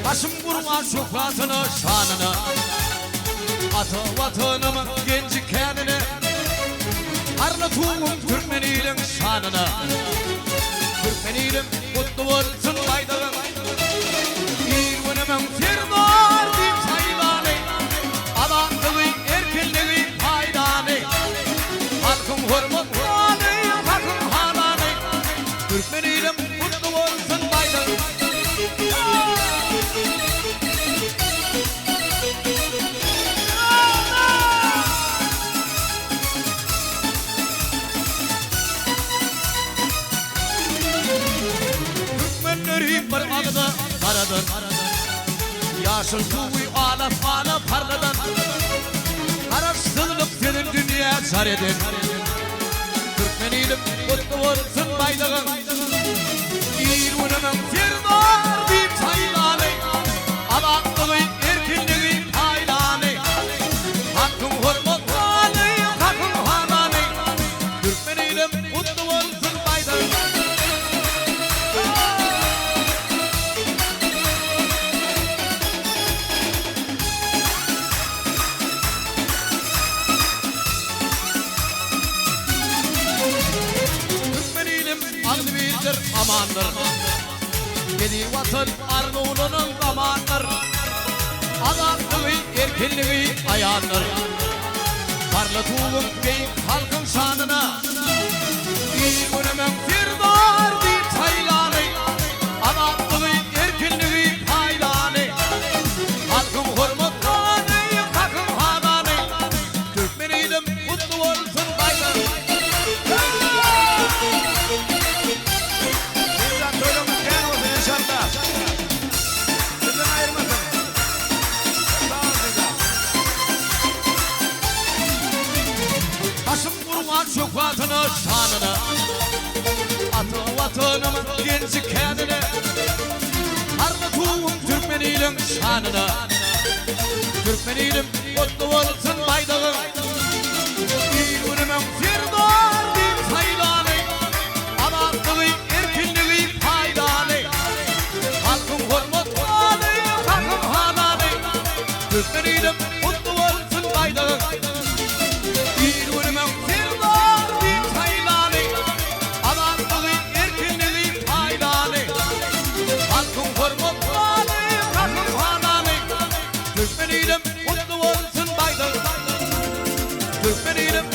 Başım vurma şöhretini, şanını, atı vatanımın genci kendini, parlatuğum Türkmenilim şanını, Türkmenilim mutlu olsun baydağım, İrvanımın firdar bir sayılanı, adamlığı erkinliği faydanı, halkım hürmetlanı, halkım halanı, Türkmenilim mutlu olsun baydağım. Türkmenlerim bir ağda karadan, yaşıl suyu alaf alaf parladan, araştırılıp senin dünya zar eden, Türkmenilim mutlu olsun baydağım, İrvanımın firdar bir sayılanı, adamlığı erkinliği faydanı, hakkım hürmetlanı, hakkım halanı, Türkmenilim mutlu olsun baydağım. Türkmenilim anlı bildir amandır, yedi vatan Arnavut'un zamandır, adamlığı erkinliği ayağındır, parlatuğum beyim halkın şanına, İrvanımın firdar bir sayılanı, adamlığı erkinliği faydanı, halkım hürmetlanı, hakkım halanı, Türkmenilim mutlu olsun baydağım. Başım vurma şöhretini, şanını, atı vatanımın genci kendini, parlatuğum Türkmenilim şanını, Türkmenilim mutlu olsun baydağım, İrvanımın firdar bir sayılanı, adamlığı erkinliği faydanı, halkım hürmetlanı, hakkım halanı, Türkmenilim mutlu olsun baydağım, İrvanımın firdar bir sayılanı, adamlığı erkinliği faydanı, halkım hürmetlanı, hakkım halanı, Türkmenilim mutlu olsun baydağım, Türkmenilim